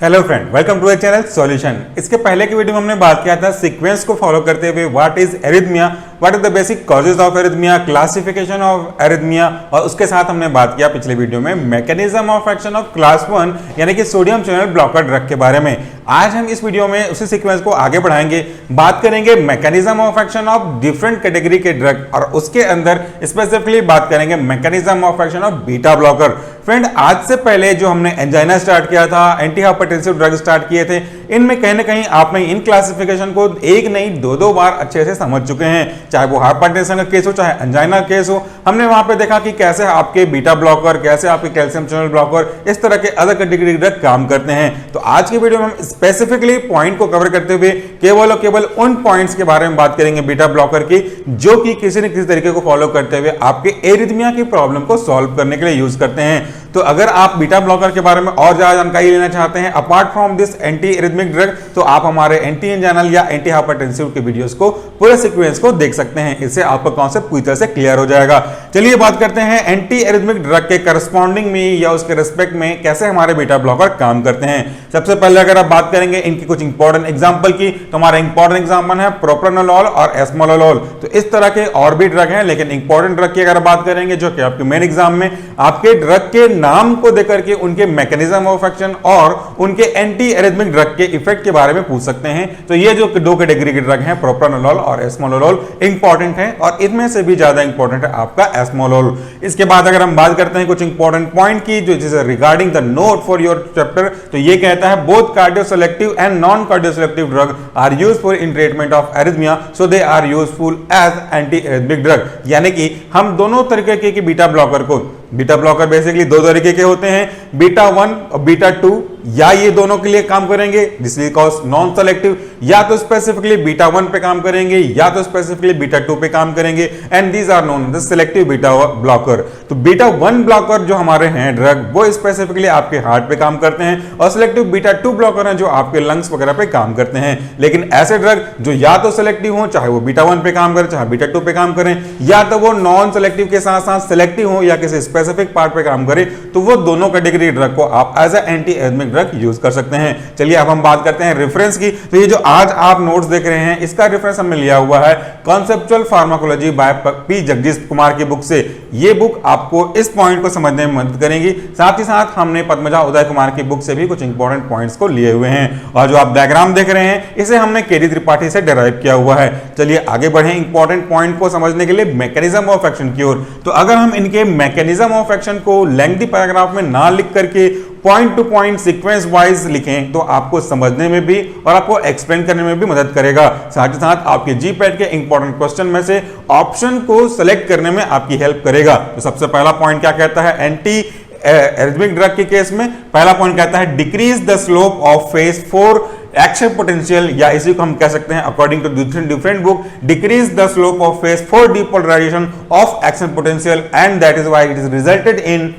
Hello friend, welcome to the channel solution. इसके पहले की वीडियो में हमने बात किया था सीक्वेंस को फॉलो करते हुए what is arrhythmia, what is the basic causes of arrhythmia, classification of arrhythmia, और उसके साथ हमने बात किया पिछले वीडियो में mechanism of action of class 1 यानी कि सोडियम चैनल ब्लॉकर ड्रग के बारे में। आज हम इस वीडियो में उसी सीक्वेंस को आगे बढ़ाएंगे, बात करेंगे mechanism of action of different category के ड्रग और उसके अंदर स्पेसिफिकली बात करेंगे mechanism of action of beta blocker. Friend, आज से पहले जो हमने एंजाइना स्टार्ट किया था, एंटी हाइपरटेंसिव ड्रग स्टार्ट किए थे, इनमें कहीं ना कहीं आपने इन क्लासिफिकेशन को एक नहीं दो बार अच्छे से समझ चुके हैं। चाहे वो हाइपरटेंशन का केस हो, चाहे एंजाइना केस हो, हमने वहां पे देखा कि कैसे आपके बीटा ब्लॉकर, कैसे आपके कैल्शियम चैनल ब्लॉकर, इस तरह के अलग कैटेगरी ड्रग काम करते हैं। तो आज की वीडियो में हम स्पेसिफिकली पॉइंट को कवर करते हुए केवल और केवल उन पॉइंट्स के बारे में बात करेंगे बीटा ब्लॉकर की, जो कि किसी न किसी तरीके को फॉलो करते हुए आपके एरिथमिया की प्रॉब्लम को सॉल्व करने के लिए यूज करते हैं। तो अगर आप बीटा ब्लॉकर के बारे में और ज्यादा जानकारी लेना चाहते हैं apart from this anti arrhythmic drug, तो आप हमारे एंटी एंजाइनल या एंटी हाइपरटेंसिव के वीडियोस को पूरे सीक्वेंस को देख सकते हैं। इससे आपका कॉन्सेप्ट पूरी तरह से क्लियर हो जाएगा। चलिए बात करते हैं एंटी एरिथमिक ड्रग के करस्पॉन्डिंग में या उसके रिस्पेक्ट में कैसे हमारे बीटा ब्लॉकर काम करते हैं। सबसे पहले अगर आप बात करेंगे इनकी कुछ इंपॉर्टेंट एग्जांपल की, तो हमारा इंपॉर्टेंट एग्जांपल है प्रोप्रानोलोल और एस्मोलोलोल। तो इस तरह के और भी ड्रग हैं, लेकिन इंपॉर्टेंट ड्रग की अगर बात करेंगे जो कि आपके मेन एग्जाम में आपके ड्रग के नाम को देकर के उनके मैकेनिज्म ऑफ एक्शन और उनके एंटी एरिथमिक ड्रग के इफेक्ट के बारे में पूछ सकते हैं। तो ये जो दो कैटेगरी के ड्रग हैं प्रोप्रानोलोल और एस्मोलोलोल इंपॉर्टेंट है, और इनमें से भी ज्यादा इंपॉर्टेंट है आपका एस्मोलोल। इसके बाद अगर हम बात करते हैं कुछ इंपॉर्टेंट पॉइंट की जो जिसे regarding the note for your chapter, तो ये कहता है both cardioselective and non cardioselective drug are used in treatment of arrhythmia, so they are useful as anti arrhythmic drug. यानी कि हम दोनों तरीके के बीटा ब्लॉकर को, बीटा ब्लॉकर बेसिकली दो तरीके के होते हैं, बीटा 1 और बीटा 2, या ये दोनों के लिए काम करेंगे this is called non selective, या तो स्पेसिफिकली बीटा 1 पे काम करेंगे या तो स्पेसिफिकली बीटा 2 पे काम करेंगे, and these are known as selective beta blocker. तो बीटा 1 ब्लॉकर जो हमारे हैं ड्रग, वो स्पेसिफिकली आपके हार्ट पे काम करते हैं, और सेलेक्टिव बीटा 2 ब्लॉकर हैं जो आपके लंग्स वगैरह पे काम करते हैं। लेकिन ऐसे ड्रग जो या तो सेलेक्टिव हो, चाहे वो बीटा 1 पे काम करें चाहे बीटा 2 पे काम करें, या तो वो नॉन सेलेक्टिव के साथ साथ सेलेक्टिव हो या किसी स्पेसिफिक पार्ट पे काम करें, तो वो दोनों कैटेगरी ड्रग को आप as a anti arrhythmic drug use कर सकते हैं। चलिए अब हम बात करते हैं रेफरेंस की। तो ये जो आज आप नोट्स देख रहे हैं, इसका रेफरेंस हमने लिया हुआ है conceptual pharmacology by P Jagdish Kumar की बुक से। ये बुक आपको इस पॉइंट को समझने में मदद करेगी। साथ ही साथ हमने पद्मजा उदय कुमार की बुक से भी कुछ इंपॉर्टेंट पॉइंट्स को लिए हुए हैं, और जो आप डायग्राम देख रहे हैं इसे हमने केडी त्रिपाठी से डिराइव किया हुआ है। चलिए आगे बढ़े इंपॉर्टेंट पॉइंट को समझने के लिए मैकेनिज्म ऑफ एक्शन की ओर। तो अगर हम इनके मैकेनिज्म ऑफ एक्शन को लेंथी पैराग्राफ में ना लिख करके point two point sequence wise लिखें, तो आपको समझने में भी और आपको एक्सप्लेन करने में भी मदद करेगा। साथ ही साथ आपके जीपैट के इंपॉर्टेंट क्वेश्चन में से ऑप्शन को सेलेक्ट करने में आपकी हेल्प करेगा। तो सबसे पहला पॉइंट क्या कहता है एंटी एरिथमिक ड्रग के केस में? पहला पॉइंट कहता है decrease the slope of phase 4 action potential, या इसी को हम कह सकते हैं according to different book, decrease the slope of phase 4 depolarization of action potential, and that is why it is resulted in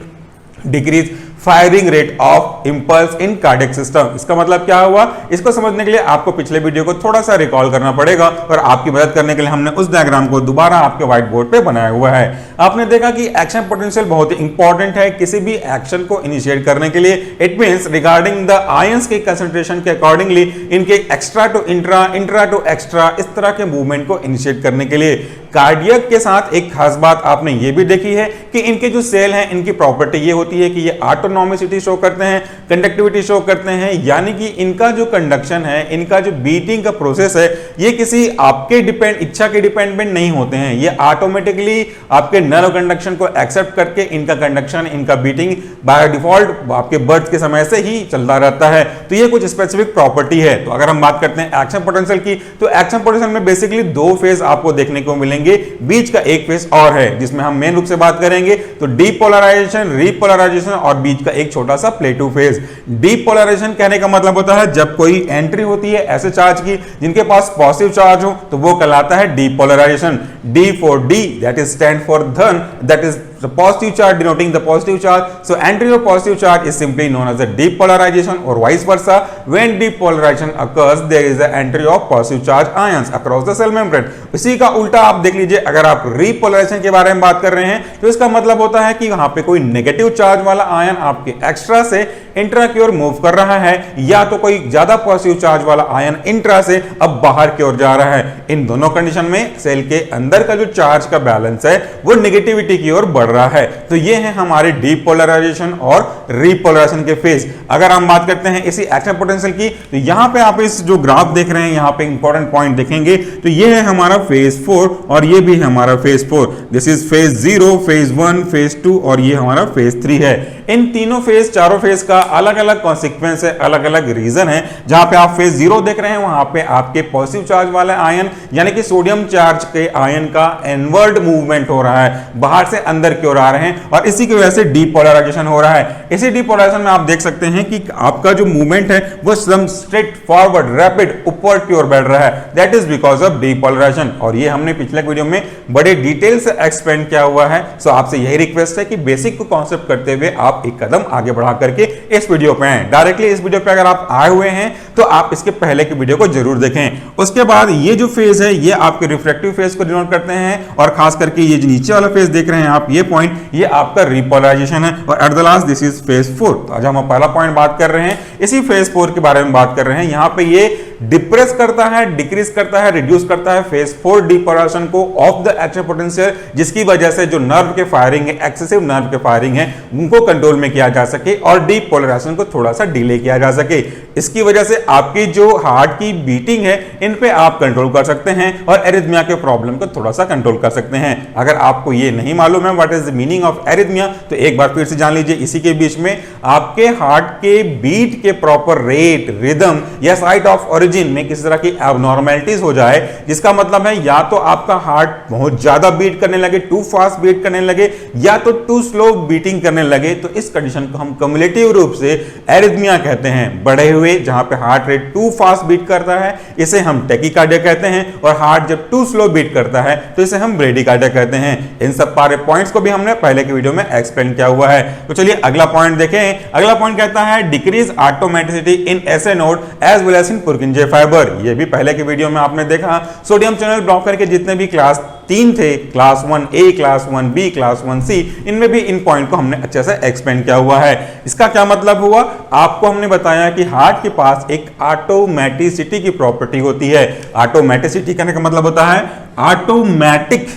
decrease firing rate of impulse in cardiac system. इसका मतलब क्या हुआ? इसको समझने के लिए आपको पिछले वीडियो को थोड़ा सा रिकॉल करना पड़ेगा, और आपकी मदद करने के लिए हमने उस डायग्राम को दोबारा आपके व्हाइट बोर्ड पे बनाया हुआ है। आपने देखा कि एक्शन पोटेंशियल बहुत ही इंपॉर्टेंट है किसी भी एक्शन को इनिशिएट करने के लिए। It means regarding the ions के कंसंट्रेशन के अकॉर्डिंगली इनके extra to intra, intra to extra, इस तरह के मूवमेंट को इनिशिएट करने के लिए। कार्डियक के साथ एक खास बात आपने ये भी देखी है कि इनके जो सेल हैं इनकी प्रॉपर्टी ये होती है कि ये ऑटोनॉमिसिटी शो करते हैं, कंडक्टिविटी शो करते हैं, यानी कि इनका जो कंडक्शन है, इनका जो बीटिंग का प्रोसेस है, ये किसी आपके इच्छा के डिपेंडेंट नहीं होते हैं। ये ऑटोमेटिकली आपके नर्व कंडक्शन को एक्सेप्ट करके इनका कंडक्शन, इनका बीटिंग बाय डिफॉल्ट आपके बर्थ के समय से ही चलता रहता है। तो ये कुछ स्पेसिफिक प्रॉपर्टी है। तो अगर हम बात करते हैं एक्शन पोटेंशियल की, तो एक्शन पोटेंशियल में बेसिकली दो फेज आपको देखने को मिलेंगे, बीच का एक फेज और है जिसमें हम मेन रूप से बात करेंगे तो डीपोलराइजेशन, रीपोलराइजेशन और बीच का एक छोटा सा प्लेटो फेज। डीपोलराइजेशन कहने का मतलब होता है जब कोई एंट्री होती है ऐसे चार्ज की जिनके पास पॉजिटिव चार्ज हो, तो वो कहलाता है depolarisation. D for D, that is stand for धन, that is the positive charge denoting the positive charge. So entry of positive charge is simply known as a depolarization, or vice versa. When depolarization occurs, there is the entry of positive charge ions across the cell membrane. इसी का उल्टा आप देख लीजिए, अगर आप repolarization के बारे में बात कर रहे हैं तो इसका मतलब होता है कि वहां पे कोई नेगेटिव चार्ज वाला आयन आपके एक्स्ट्रा से इंट्रा की ओर मूव कर रहा है, या तो कोई ज्यादा पॉजिटिव चार्ज वाला आयन इंट्रा से अब बाहर की ओर जा रहा है। इन दोनों कंडीशन में सेल के अंदर का जो चार्ज का बैलेंस है वो नेगेटिविटी की ओर बढ़ रहा है। तो ये है हमारे डीपोलराइजेशन और रीपोलराइजेशन के फेज। अगर हम बात करते हैं इसी एक्शन पोटेंशियल की, तो यहां पे आप इस जो ग्राफ देख रहे हैं यहां पे इंपॉर्टेंट पॉइंट देखेंगे तो ये है हमारा फेज 4 और ये भी है हमारा phase 4। This is phase 0, phase 1, phase 2 और ये हमारा फेज 3 है। इन तीनों फेज, चारों फेज का अलग अलग कॉन्सिक्वेंस है, अलग अलग रीजन है। जहां पे आप फेज 0 देख रहे हैं वहां पे आपके पॉजिटिव चार्ज वाले आयन यानी कि सोडियम चार्ज के आयन का इनवर्ड मूवमेंट हो रहा है, बाहर से अंदर की ओर आ रहे हैं और इसी की वजह से डीपोलराइजेशन हो रहा है। इसी डीपोलराइजेशन में आप देख सकते हैं कि आपका जो मूवमेंट है वो एकदम स्ट्रेट फॉरवर्ड रैपिड upward की ओर बढ़ रहा है। That is because of depolarization और ये हमने पिछले वीडियो में बड़े डिटेल से एक्सप्लेन किया हुआ है। सो आपसे यही रिक्वेस्ट है कि बेसिक को कॉन्सेप्ट करते हुए आप एक कदम आगे बढ़ा करके इस वीडियो पे आए। डायरेक्टली इस वीडियो पे अगर आप आए हुए हैं तो आप इसके पहले की वीडियो को जरूर देखें। उसके बाद ये जो फेज है ये आपके रिफ्रैक्टिव फेज को डिनोट करते हैं और खास करके ये जो नीचे वाला फेज देख रहे हैं आप, ये पॉइंट, ये आपका रिपोलराइजेशन है और at the last this is phase 4। तो आज हम पहला पॉइंट बात कर रहे हैं, इसी फेज 4 के बारे में बात कर रहे हैं। यहां पे ये डिप्रेस करता है, डिक्रीज करता है, रिड्यूस करता है फेज 4 डीपोलराइजेशन को ऑफ द एक्शन पोटेंशियल, जिसकी वजह से जो नर्व के फायरिंग है, एक्सेसिव नर्व के फायरिंग है, उनको कंट्रोल में किया जा सके और डीपोलराइजेशन को थोड़ा सा डिले किया जा सके। इसकी वजह से आपकी जो हार्ट की बीटिंग है इन पे आप कंट्रोल कर सकते हैं और एरिथमिया के प्रॉब्लम को थोड़ा सा कंट्रोल कर सकते हैं। अगर आपको ये नहीं मालूम है what is the meaning of arrhythmia तो एक बार फिर से जान लीजिए। इसी के बीच में आपके हार्ट के बीट के प्रॉपर रेट, रिदम या साइट ऑफ ओरिजिन में किसी तरह की एबनॉर्मैलिटीज हो जाए, जिसका मतलब है या तो आपका हार्ट बहुत ज्यादा बीट करने लगे, टू फास्ट बीट करने लगे, या तो टू स्लो बीटिंग करने लगे, तो इस कंडीशन को हम क्युमुलेटिव रूप से एरिथमिया कहते हैं। बढ़े हुए जहां पे heart rate too fast beat करता है इसे हम टैकीकार्डिया कहते हैं और हार्ट जब टू स्लो बीट करता है तो इसे हम ब्रेडिकार्डिया कहते हैं। इन सब सारे पॉइंट्स को भी हमने पहले की वीडियो में एक्सप्लेन किया हुआ है। तो चलिए अगला पॉइंट देखें। अगला पॉइंट कहता है decrease automaticity in SA node as well as in Purkinje fibre. ये भी पहले की वीडियो में आपने देखा। सोडियम चैनल ब्लॉकर के जितने भी क्लास 3 थे, class 1A, class 1B, class 1C, इनमें भी इन पॉइंट को हमने अच्छे से एक्सप्लेन किया हुआ है। इसका क्या मतलब हुआ, आपको हमने बताया कि हार्ट के पास एक ऑटोमेटिसिटी की प्रॉपर्टी होती है। ऑटोमेटिसिटी कहने का मतलब होता है automatic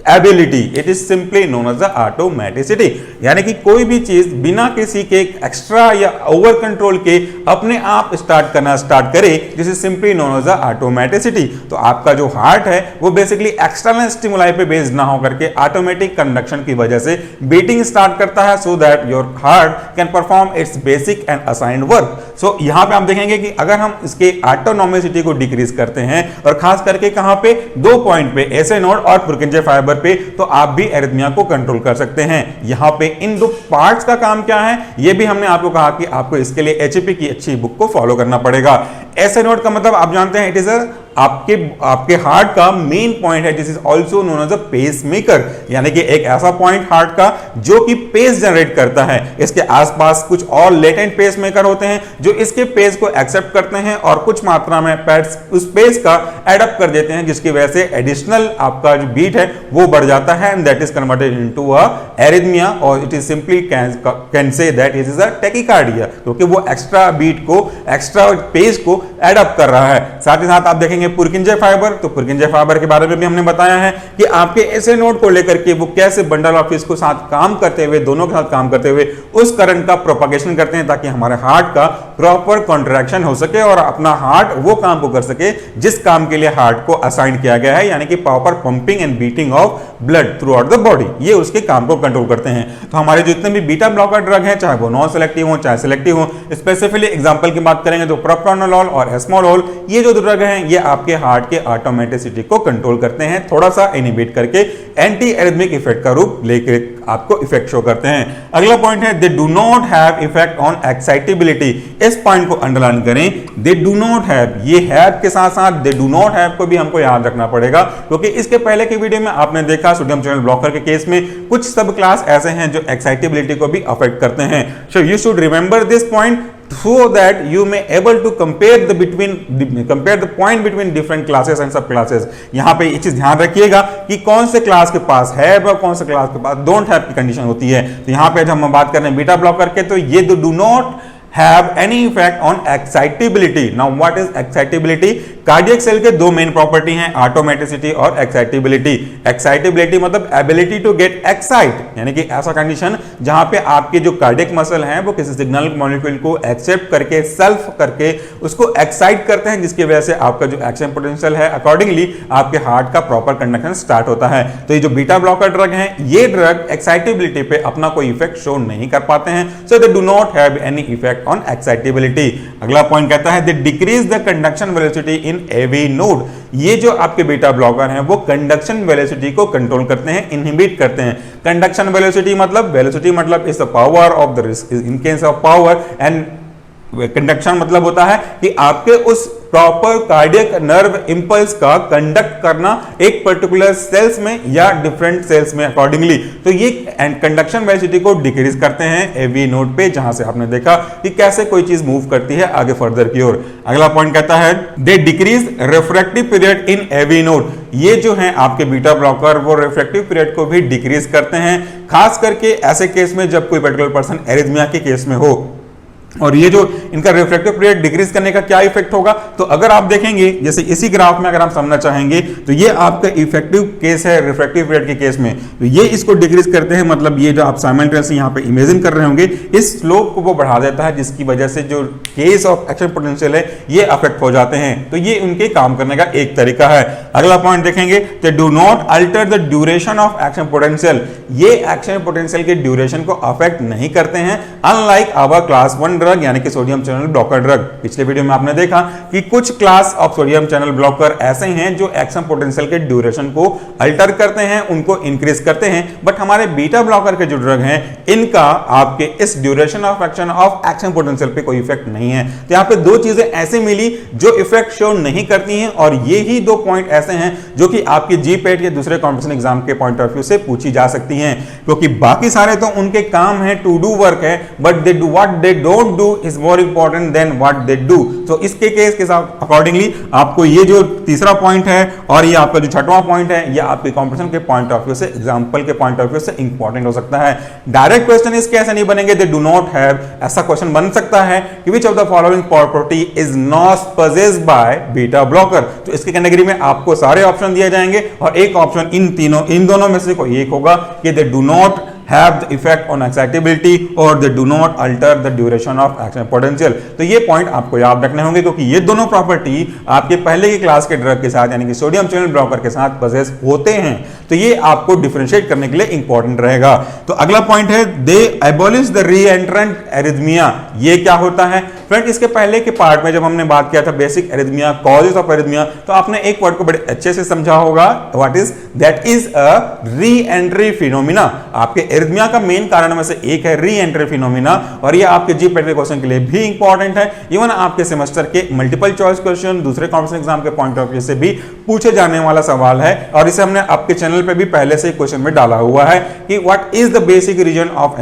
ability, it is simply known as the automaticity, यानी कि कोई भी चीज बिना किसी के एक्स्ट्रा या ओवर कंट्रोल के अपने आप स्टार्ट करना स्टार्ट करे, this is simply known as the automaticity. तो आपका जो हार्ट है वो बेसिकली एक्सटर्नल स्टिमुलाई पे बेस्ड ना होकर के ऑटोमेटिक कंडक्शन की वजह से बीटिंग स्टार्ट करता है, so that your heart can perform its basic and assigned work. So यहां पे आप देखेंगे कि अगर हम इसके ऑटोनोमिसिटी को डिक्रीज करते हैं और खास करके कहां पे, 2 पॉइंट पे, एसए नोड और पुरकिंजे फाइबर पे, तो आप भी एरिथमिया को कंट्रोल कर सकते हैं। यहां पे इन 2 पार्ट्स का काम क्या है ये भी हमने आपको कहा कि आपको इसके लिए एचपी की अच्छी बुक को फॉलो करना पड़ेगा। एसए नोड का मतलब आप जानते हैं, इट इज आपके हार्ट का मेन पॉइंट है, this is also known as a pacemaker, यानी कि एक ऐसा पॉइंट हार्ट का जो कि पेस जनरेट करता है। इसके आसपास कुछ और लेटेंट पेस मेकर होते हैं जो इसके पेस को एक्सेप्ट करते हैं और कुछ मात्रा में उस पेस का एडअप कर देते हैं, जिसकी वजह से एडिशनल आपका जो बीट है वो बढ़ जाता है and that is converted into a arrhythmia और it is simply can say that it is a tachycardia, क्योंकि वो एक्स्ट्रा बीट को, एक्स्ट्रा पेस को एडअप कर रहा है। साथ ही साथ आप देखेंगे पुरकिंजे फाइबर, तो पुरकिंजे फाइबर के बारे में भी हमने बताया है कि आपके एसए नोड को लेकर के वो कैसे बंडल ऑफ इसको साथ काम करते हुए, दोनों के साथ काम करते हुए उस करंट का प्रोपगेशन करते हैं ताकि हमारे हार्ट का प्रॉपर कॉन्ट्रैक्शन हो सके और अपना हार्ट वो काम को कर सके जिस काम के लिए हार्ट को असाइन किया गया है, यानी कि proper pumping and beating of blood through out the body. ये उसके काम को कंट्रोल करते हैं। तो हमारे जितने भी बीटा ब्लॉकर ड्रग हैं, चाहे वो नॉन सेलेक्टिव हो चाहे सेलेक्टिव हो, स्पेसिफिकली एग्जांपल की बात करेंगे तो प्रोप्रानोलोल और एस्मोलोल, ये जो ड्रग हैं ये आपके हार्ट के ऑटोमेटिसिटी को कंट्रोल करते हैं, थोड़ा सा इनहिबिट करके एंटी एरिथमिक इफेक्ट का रूप लेकर आपको इफेक्ट शो करते हैं। अगला पॉइंट है दे do not have effect on excitability. इस पॉइंट को अंडरलाइन करें, दे डू नॉट हैव, ये हैव के साथ साथ दे डू नॉट हैव को भी हमको याद रखना पड़ेगा, क्योंकि इसके पहले की वीडियो में आपने देखा सोडियम चैनल ब्लॉकर के केस में कुछ सब क्लास ऐसे हैं जो एक्साइटेबिलिटी को भी अफेक्ट करते हैं। So you should remember this point so that you may able to compare the point between different classes and sub classes। यहां पे ये चीज ध्यान रखिएगा कि कौन से क्लास के पास है और कौन से क्लास के पास डोंट हैव की कंडीशन होती है। तो यहां पे जब हम बात कर रहे हैं बीटा ब्लॉकर के, तो ये do not have any effect on excitability. Now what is excitability? Cardiac cell के दो मेन प्रॉपर्टी हैं, ऑटोमेटिसिटी और एक्साइटेबिलिटी। एक्साइटेबिलिटी मतलब एबिलिटी टू गेट एक्साइट, यानी कि ऐसा कंडीशन जहां पे आपके जो कार्डियक मसल हैं वो किसी सिग्नल मॉलिक्यूल को एक्सेप्ट करके सेल्फ करके उसको एक्साइट करते हैं, जिसकी वजह से आपका जो एक्शन पोटेंशियल है अकॉर्डिंगली आपके हार्ट का प्रॉपर कंडक्शन स्टार्ट होता है। तो ये जो बीटा ब्लॉकर ड्रग हैं, ये ड्रग एक्साइटेबिलिटी पे अपना कोई इफेक्ट शो नहीं कर पाते हैं, so they do not have any effect on excitability. अगला पॉइंट कहता है they decrease the conduction velocity in AV node. ये जो आपके बीटा ब्लॉकर हैं वो कंडक्शन वेलोसिटी को कंट्रोल करते हैं, इनहिबिट करते हैं। कंडक्शन वेलोसिटी मतलब is the power of the in case of power, and conduction मतलब होता है कि आपके उस प्रॉपर कार्डियक नर्व इंपल्स का कंडक्ट करना एक पर्टिकुलर सेल्स में या डिफरेंट सेल्स में अकॉर्डिंगली। तो ये कंडक्शन वेलोसिटी को डिक्रीज करते हैं एवी नोड पे, जहां से आपने देखा कि कैसे कोई चीज मूव करती है आगे फर्दर की ओर। अगला पॉइंट कहता है they decrease refractive period in AV node. ये जो है आपके बीटा ब्लॉकर वो रिफ्रैक्टिव पीरियड को भी डिक्रीज करते हैं, खास करके ऐसे केस में जब कोई पर्टिकुलर पर्सन एरिथमिया के केस में हो। और ये जो इनका रिफ्रैक्टिव पीरियड डिक्रीज करने का क्या इफेक्ट होगा, तो अगर आप देखेंगे जैसे इसी ग्राफ में अगर हम समझना चाहेंगे तो ये आपका इफेक्टिव केस है रिफ्रैक्टिव पीरियड के केस में, तो ये इसको डिक्रीज करते हैं, मतलब ये जो आप साइमल्टेनियसली यहाँ पे इमेजिन कर रहे होंगे इस स्लोप को वो बढ़ा देता है, जिसकी वजह से जो केस ऑफ एक्शन पोटेंशियल है ये अफेक्ट हो जाते हैं। तो ये उनके काम करने का एक तरीका है। अगला पॉइंट देखेंगे तो do not alter the duration of action potential. ये एक्शन पोटेंशियल के ड्यूरेशन को अफेक्ट नहीं करते हैं, अनलाइक आवर क्लास 1 ड्रग यानी कि सोडियम चैनल ब्लॉकर ड्रग। पिछले वीडियो में आपने देखा कि कुछ class of sodium channel blocker ऐसे हैं जो एक्शन पोटेंशियल के ड्यूरेशन को अल्टर करते हैं, उनको इंक्रीज करते हैं, बट हमारे बीटा ब्लॉकर के जो ड्रग हैं इनका आपके इस duration of action action potential पे कोई इफेक्ट नहीं है। तो यहां पे दो चीजें ऐसे मिली जो इफेक्ट शो नहीं करती हैं, और ये ही दो पॉइंट ऐसे हैं जो कि आपके जीपेट या दूसरे कॉम्पिटिशन एग्जाम के पॉइंट ऑफ व्यू से पूछी जा सकती हैं, क्योंकि बाकी सारे तो उनके काम है, टू डू वर्क है, but they do what they don't do is more important than what they do। तो इसके केस के साथ अकॉर्डिंगली आपको ये जो तीसरा पॉइंट है और ये आपका जो छठवां पॉइंट है ये आपके कॉम्पिटिशन के पॉइंट ऑफ व्यू से, एग्जांपल के पॉइंट ऑफ व्यू से इंपॉर्टेंट हो सकता है। डायरेक्ट क्वेश्चन इसके ऐसे नहीं बनेंगे, दे डू नॉट हैव। ऐसा क्वेश्चन बन सकता है कि which of the following property is not possessed by beta blocker. तो इसके कैटेगरी में आपको सारे ऑप्शन दिए जाएंगे और एक ऑप्शन इन दोनों में से कोई एक होगा कि दे do not have the effect on excitability or they do not alter the duration of action potential। तो ये पॉइंट आपको याद रखने होंगे, क्योंकि ये दोनों प्रॉपर्टी आपके पहले की क्लास के ड्रग के साथ यानी कि सोडियम चैनल ब्लॉकर के साथ पजेस होते हैं, तो ये आपको डिफरेंशिएट करने के लिए इंपॉर्टेंट रहेगा। तो अगला पॉइंट है दे एबॉलिश द रीएंट्रेंट एरिथमिया। ये क्या होता है फ्रेंड? इसके पहले के पार्ट में जब हमने बात किया था basic arrhythmia, causes of arrhythmia, तो आपने एक वर्ड को बड़े अच्छे से समझा होगा, what is that is a re entry phenomena. आपके एरिथमिया का मेन कारण में से एक है री एंट्री फिनोमिना, और ये आपके जीपेट के क्वेश्चन के लिए भी इंपॉर्टेंट है, इवन आपके सेमेस्टर के मल्टीपल चॉइस क्वेश्चन दूसरे कॉम्पिटिशन एग्जाम के पॉइंट ऑफ व्यू से भी पूछे जाने वाला सवाल है, और इसे हमने आपके चैनल पे भी पहले से क्वेश्चन में डाला हुआ है कि what is the basic reason of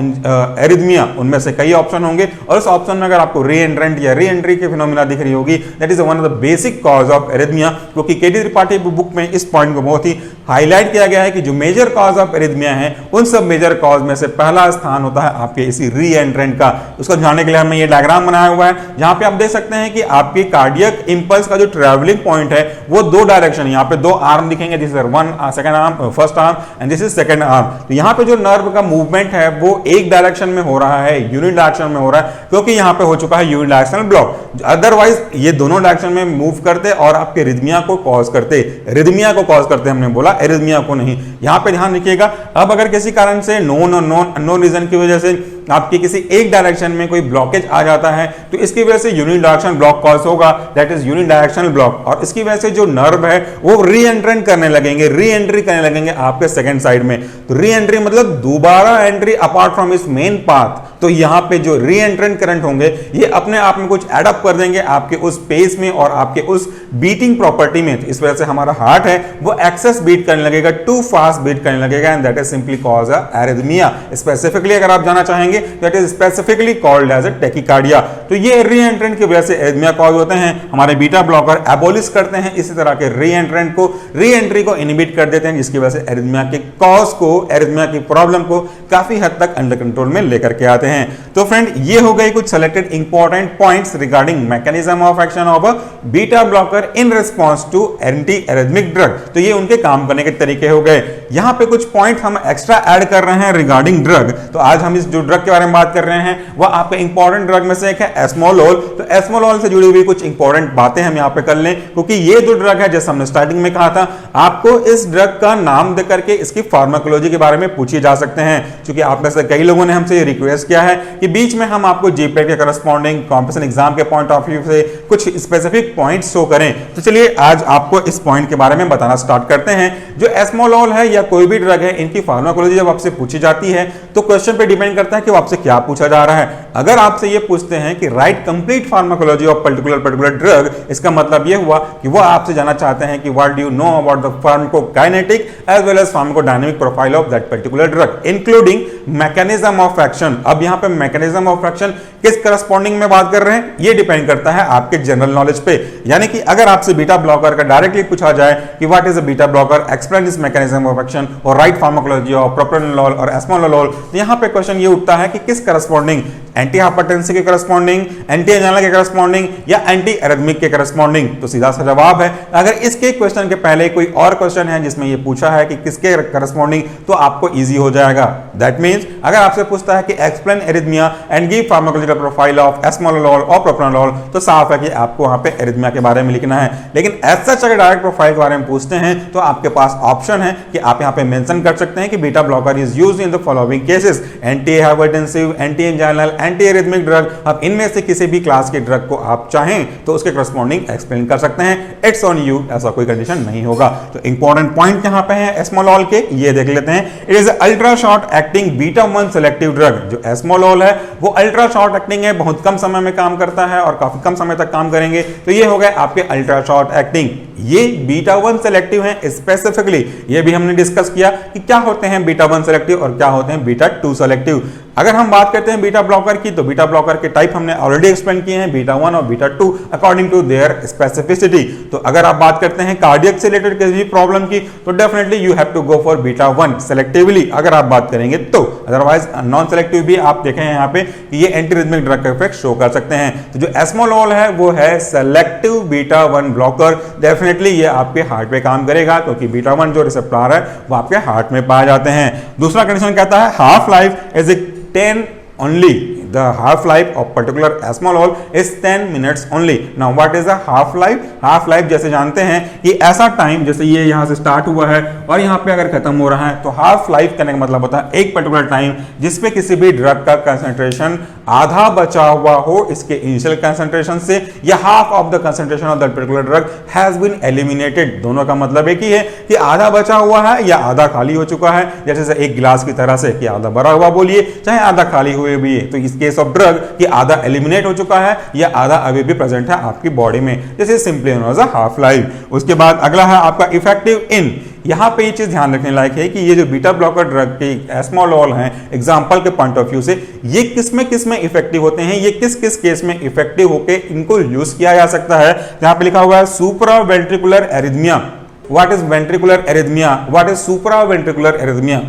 arrhythmia. उनमें से कई ऑप्शन होंगे और उस ऑप्शन में अगर आपको री एंट्रेंट या री एंट्री की फिनोमिना दिख रही होगी, that is one of the basic cause of arrhythmia, क्योंकि केडी त्रिपाठी बुक में इस पॉइंट को बहुत ही हाईलाइट किया गया है कि जो मेजर कॉज ऑफ एरिथमिया है उन सब मेजर कॉज में से पहला स्थान होता है आपके इसी री एंट्रेंट का। उसको जानने के लिए हमने ये डायग्राम बनाया हुआ है, जहां पे आप देख सकते हैं कि आपकी कार्डियक इंपल्स का जो ट्रैवलिंग पॉइंट है वो दो डायरेक्शन, यहाँ पे दो आर्म दिखेंगे, this is one second arm, first arm and this is second arm. तो यहाँ पे जो नर्व का मूवमेंट है वो एक डायरेक्शन में हो रहा है, यूनिट डायरेक्शन में हो रहा है, क्योंकि यहाँ पे हो चुका है यूनिट डायरेक्शनल ब्लॉक। अदरवाइज ये दोनों डायरेक्शन में मूव करते और आपके रिदमिया को कॉज करते, रिदमिया को कॉज करते, हमने बोला एरिथमिया को नहीं। यहाँ पे ध्यान रखिएगा, अब अगर किसी कारण से नोन और नॉन अननोन रीजन की वजह से आपके किसी एक डायरेक्शन में कोई ब्लॉकेज आ जाता है तो इसकी वजह से यूनिट डायरेक्शन ब्लॉक कॉज होगा, that is unit directional block, और इसकी वजह से जो नर्व है वो री एंट्रेंट करने लगेंगे, री एंट्री करने लगेंगे आपके सेकंड साइड में। तो री एंट्री मतलब दोबारा एंट्री अपार्ट फ्रॉम इस मेन पाथ। तो यहाँ पे जो री एंट्रेंट करंट होंगे ये अपने आप में कुछ एडअप कर देंगे आपके उस पेस में और आपके उस बीटिंग प्रॉपर्टी में। तो इस वजह से हमारा हार्ट है वो एक्सेस बीट करने लगेगा, टू फास्ट बीट करने लगेगा, and that is simply cause a arrhythmia. Specifically अगर आप जाना चाहेंगे that is specifically called as a tachycardia. तो ये री एंट्रेंट की वजह से एरिथमिया कॉज होते हैं। हमारे बीटा ब्लॉकर एबोलिश करते हैं इसी तरह के री एंट्रेंट को, री एंट्री को इनहिबिट कर देते हैं, जिसकी वजह से एरिथमिया के कॉज को, एरिथमिया की प्रॉब्लम को काफी हद तक अंडर कंट्रोल में लेकर के आते हैं। हैं। तो फ्रेंड, ये हो गई कुछ selected important points regarding mechanism of action of a beta blocker in response to anti arrhythmic drug. तो ये उनके काम करने के तरीके हो गए। यहाँ पे कुछ पॉइंट हम एक्स्ट्रा ऐड कर रहे हैं रिगार्डिंग ड्रग। तो आज हम इस जो ड्रग के बारे में बात कर रहे हैं वह आपके इंपॉर्टेंट ड्रग में से एक है एस्मोलोल। तो एस्मोलोल से जुड़ी हुई कुछ इंपॉर्टेंट बातें हम यहाँ पे कर लें, क्योंकि ये जो ड्रग है, जैसे हमने स्टार्टिंग में कहा था, आपको इस ड्रग का नाम देकर के इसकी फार्माकोलॉजी के बारे में पूछे जा सकते हैं। क्योंकि आप में से कई लोगों ने हमसे ये रिक्वेस्ट किया है कि बीच में हम आपको जीपीएट के करस्पॉन्डिंग कॉम्पिटिशन एग्जाम के पॉइंट ऑफ व्यू से कुछ स्पेसिफिक पॉइंट्स शो करें। तो चलिए आज आपको इस पॉइंट के बारे में बताना स्टार्ट करते हैं। जो एस्मोलोल है या कोई भी ड्रग है, इनकी फार्माकोलॉजी जब आपसे पूछी जाती है तो क्वेश्चन पे डिपेंड करता है कि वो आपसे क्या पूछा जा रहा है। अगर आपसे ये पूछते हैं कि right complete pharmacology of particular drug, इसका मतलब ये हुआ कि वो आपसे जानना चाहते हैं कि what do you know about the pharmacokinetic as well as pharmacodynamic profile of that particular drug including mechanism of action. अब यहाँ पे मैकेनिज्म ऑफ एक्शन किस करस्पॉन्डिंग में बात कर रहे हैं, ये डिपेंड करता है आपके जनरल नॉलेज पे। यानी कि अगर आपसे बीटा ब्लॉकर का डायरेक्टली पूछा जाए कि what is a beta blocker, explain this mechanism of action और राइट फार्माकोलॉजी ऑफ प्रोप्रानोलोल और एस्मोलोल, तो यहाँ पे क्वेश्चन ये उठता है कि किस करस्पॉन्डिंग, एंटी हाइपरटेंसिव के करस्पॉन्डिंग, एंटी एंजाइना के करस्पॉन्डिंग या एंटी एरिथमिक के करस्पॉन्डिंग। तो सीधा सा जवाब है, अगर इसके क्वेश्चन के पहले कोई और क्वेश्चन है जिसमें ये पूछा है कि किसके करस्पॉन्डिंग, तो आपको इजी हो जाएगा। दैट मींस अगर आपसे पूछता है कि explain arrhythmia and give pharmacological profile of esmolol और प्रोप्रानोलोल, तो साफ है कि आपको वहां पे एरिथमिया के बारे में लिखना है। लेकिन एज सच अगर डायरेक्ट प्रोफाइल के बारे में पूछते हैं तो आपके पास ऑप्शन है कि आप यहाँ पे मेंशन कर सकते हैं कि beta blocker is used in the following cases, anti hypertensive, anti anginal, anti arrhythmic drug. अब इनमें से किसी भी क्लास के ड्रग को आप चाहें तो उसके करस्पॉन्डिंग एक्सप्लेन कर सकते हैं। इट्स ऑन यू, ऐसा कोई कंडीशन नहीं होगा। तो इंपॉर्टेंट पॉइंट यहाँ पे है एस्मोलोल के, ये देख लेते हैं। It is ultra short acting beta 1 selective drug. जो एस्मोलोल है वो अल्ट्रा शॉर्ट एक्टिंग है, बहुत कम समय में काम करता है और काफी कम समय तक काम करेंगे। तो ये हो गए आपके अल्ट्रा शॉर्ट एक्टिंग। ये बीटा 1 सेलेक्टिव है स्पेसिफिकली। ये भी हमने डिस्कस किया कि क्या होते हैं बीटा 1 सेलेक्टिव और क्या होते हैं बीटा 2 सेलेक्टिव। अगर हम बात करते हैं बीटा ब्लॉकर की, तो बीटा ब्लॉकर के टाइप हमने ऑलरेडी एक्सप्लेन किए हैं, बीटा 1 और beta 2 according to their specificity. तो अगर आप बात करते हैं कार्डियक से रिलेटेड किसी भी प्रॉब्लम की, तो definitely you have to go for beta 1 selectively अगर आप बात करेंगे तो। अदरवाइज नॉन सेलेक्टिव भी आप देखें यहाँ पे कि ये एंटी रिथमिक ड्रग का इफेक्ट शो कर सकते हैं। तो जो एस्मोलोल है वो है सेलेक्टिव बीटा 1 ब्लॉकर। डेफिनेटली ये आपके हार्ट पे काम करेगा, क्योंकि बीटा 1 जो रिसेप्टर है वो आपके हार्ट में पाए जाते हैं। दूसरा कंडीशन कहता है half life is 10 only. The half life of particular esmolol is 10 minutes only. Now what is a half life? Half life जैसे जानते हैं कि ऐसा टाइम, जैसे ये यहाँ से स्टार्ट हुआ है और यहाँ पे अगर खत्म हो रहा है, तो हाफ लाइफ करने का मतलब होता है एक पर्टिकुलर टाइम जिसपे किसी भी ड्रग का कंसंट्रेशन आधा बचा हुआ हो इसके इनिशियल कंसंट्रेशन से, या half of the concentration of that particular drug has been eliminated. दोनों का मतलब एक ही है कि आधा बचा हुआ है या आधा खाली हो चुका है। जैसे एक गिलास की तरह से कि आधा भरा हुआ बोलिए चाहे आधा खाली हुए भी है। तो इस केस ऑफ ड्रग कि आधा एलिमिनेट हो चुका है या आधा अभी भी प्रेजेंट है आपकी बॉडी में, जैसे simply known as a half life. उसके बाद अगला है आपका इफेक्टिव इन। यहां पे ये चीज ध्यान रखने लायक है कि ये जो बीटा ब्लॉकर ड्रग के एस्मोलोल हैं, एग्जांपल के पॉइंट ऑफ व्यू से, ये किस में इफेक्टिव होते हैं, ये किस किस केस में इफेक्टिव होके इनको यूज किया जा सकता है। यहां पे लिखा हुआ है supra ventricular arrhythmia. What is ventricular arrhythmia, what is supra ventricular arrhythmia?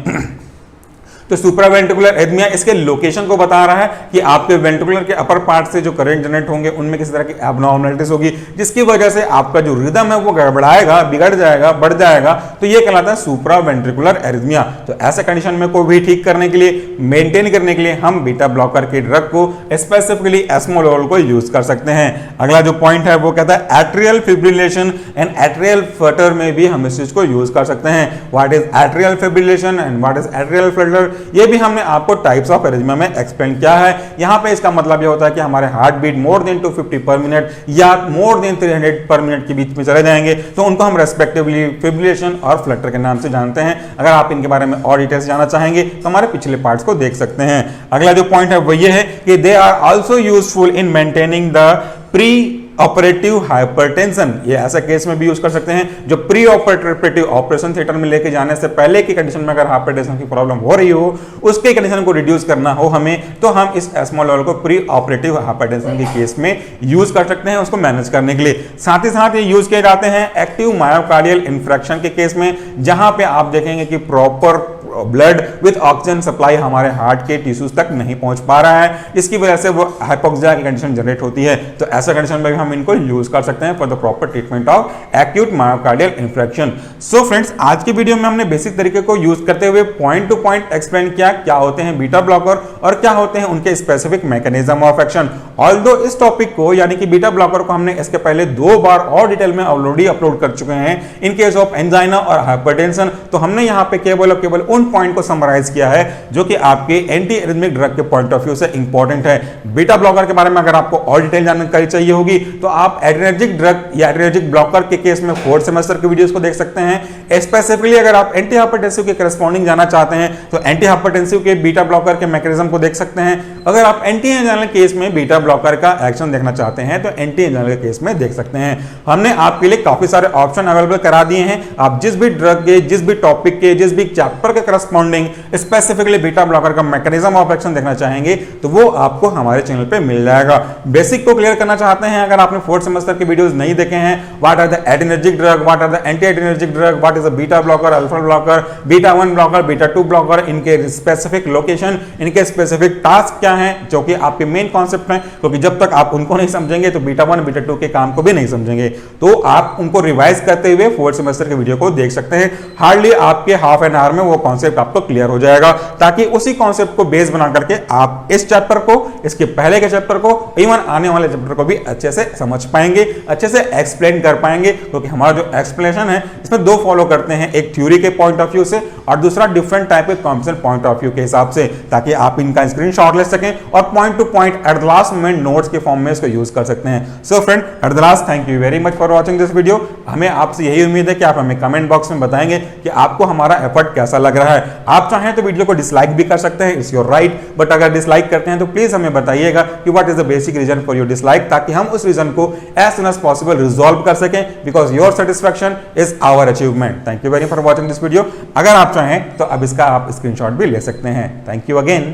तो सुप्रावेंट्रिकुलर एरिथमिया इसके लोकेशन को बता रहा है कि आपके वेंट्रिकुलर के अपर पार्ट से जो करंट जनरेट होंगे उनमें किसी तरह की एबनॉर्मलिटीज होगी, जिसकी वजह से आपका जो रिदम है वो गड़बड़ाएगा, बिगड़ जाएगा, बढ़ जाएगा। तो ये कहलाता है सुप्रावेंट्रिकुलर एरिथमिया। तो ऐसे कंडीशन में को भी ठीक करने के लिए, मेंटेन करने के लिए हम बीटा ब्लॉकर के ड्रग को स्पेसिफिकली एस्मोलोल को यूज कर सकते हैं। अगला जो पॉइंट है वो कहता है atrial fibrillation and atrial Flutter में भी हम इस चीज को यूज कर सकते हैं। What is atrial fibrillation and what is atrial Flutter, ये भी हमने आपको टाइप्स ऑफ एरिथमिया में एक्सप्लेन किया है। यहां पे इसका मतलब ये होता है कि हमारे हार्ट बीट मोर देन 250 पर मिनट या मोर देन 300 पर मिनट के बीच में चले जाएंगे, तो उनको हम रेस्पेक्टिवली फिब्रिलेशन और फ्लटर के नाम से जानते हैं। अगर आप इनके बारे में और डिटेल्स जानना चाहेंगे तो हमारे पिछले पार्ट्स को देख सकते हैं। अगला जो पॉइंट है वो ये है कि they are also useful in maintaining the pre operative hypertension. ये ऐसा केस में भी यूज कर सकते हैं जो प्री ऑपरेटिव ऑपरेशन थिएटर में लेके जाने से पहले की कंडीशन में अगर हाइपरटेंशन की प्रॉब्लम हो रही हो, उसके कंडीशन को रिड्यूस करना हो हमें, तो हम इस एस्मोलोल को प्री ऑपरेटिव हाइपरटेंशन के केस में यूज कर सकते हैं उसको मैनेज करने के लिए। साथ ही साथ ये यूज किए जाते हैं एक्टिव मायोकार्डियल इंफ्रैक्शन के केस में, जहां पे आप देखेंगे कि proper blood with oxygen supply हमारे हार्ट के टिश्यूज तक नहीं पहुंच पा रहा है, इसकी वजह से वो हाइपोक्सिया की कंडीशन जनरेट होती है। तो ऐसा कंडीशन में भी हम इनको यूज कर सकते हैं for the proper treatment of acute myocardial infarction. So friends, आज की वीडियो में हमने बेसिक तरीके को यूज करते हुए पॉइंट टू पॉइंट एक्सप्लेन किया क्या होते हैं बीटा ब्लॉकर और क्या होते हैं उनके specific mechanism of action. Although इस टॉपिक को यानी कि बीटा ब्लॉकर को हमने इसके पहले 2 बार और डिटेल में ऑलरेडी अपलोड कर चुके हैं इन केस ऑफ एंजाइना और हाइपरटेंशन। तो हमने यहां पे केवल और केवल उन पॉइंट को समराइज किया है जो कि आपके एंटी एरिथमिक ड्रग के पॉइंट ऑफ व्यू से इंपॉर्टेंट है। बीटा ब्लॉकर के बारे में अगर आपको और डिटेल जानकारी चाहिए होगी तो आप एड्रेनर्जिक ड्रग या एड्रेनर्जिक ब्लॉकर के केस में 4th सेमेस्टर के वीडियोस को देख सकते हैं। स्पेसिफिकली अगर आप एंटी हाइपरटेंसिव के करस्पॉन्डिंग जाना चाहते हैं तो एंटी हाइपरटेंसिव के बीटा ब्लॉकर के मैकेनिज्म को देख सकते हैं। अगर आप एंटी एंजाइनल केस में बीटा ब्लॉकर का एक्शन देखना चाहते हैं तो एंटी एंजाइनल केस में देख सकते हैं। हमने आपके लिए काफी सारे ऑप्शन अवेलेबल करा दिए हैं। आप जिस भी ड्रग के, जिस भी टॉपिक के, जिस भी चैप्टर के करस्पॉन्डिंग स्पेसिफिकली बीटा ब्लॉकर का मैकेनिज्म ऑफ एक्शन देखना चाहेंगे तो वो आपको हमारे चैनल पे मिल जाएगा। बेसिक को क्लियर करना चाहते हैं, अगर आपने 4th सेमेस्टर के वीडियोस नहीं देखे हैं, what are the adrenergic drug, what are the anti adrenergic drug, what is the beta blocker, alpha blocker, beta 1 blocker, beta 2 blocker, इनके स्पेसिफिक लोकेशन, इनके स्पेसिफिक टास्क क्या हैं जो कि आपके मेन कॉन्सेप्ट हैं, क्योंकि जब तक आप उनको नहीं समझेंगे तो बीटा 1 बीटा 2 के काम को भी नहीं समझेंगे। तो आप उनको रिवाइज करते हुए 4th सेमेस्टर के वीडियो को देख सकते हैं। हार्डली आपके हाफ एन आवर में वो कॉन्सेप्ट आपको क्लियर हो जाएगा, ताकि उसी कॉन्सेप्ट को बेस बना करके आप इस चैप्टर को, इसके पहले के चैप्टर को, इवन आने वाले चैप्टर को भी अच्छे से समझ पाएंगे, अच्छे से एक्सप्लेन कर पाएंगे। क्योंकि हमारा जो एक्सप्लेनेशन है इसमें 2 फॉलो करते हैं, एक थ्योरी के पॉइंट ऑफ व्यू से और दूसरा डिफरेंट टाइप के कॉम्पिटिशन पॉइंट ऑफ व्यू के हिसाब से, ताकि आप इनका स्क्रीनशॉट ले सकें और point two point at the last moment notes के फॉर्म में इसको यूज कर सकते हैं। So friend, at the last thank you very much for watching this video. हमें आपसे यही उम्मीद है कि आप हमें कमेंट बॉक्स में बताएंगे कि आपको हमारा एफर्ट कैसा लग रहा है। आप चाहें तो वीडियो को डिसलाइक भी कर सकते हैं, इट्स योर राइट, बट अगर डिसलाइक करते हैं तो प्लीज हमें बताइएगा कि what is the basic reason for your dislike, ताकि हम उस रीजन को as soon as possible resolve कर सकें, because your satisfaction is our achievement. Thank you very much for watching this video. अगर आप चाहें तो अब इसका आप स्क्रीनशॉट भी ले सकते हैं। Thank you again.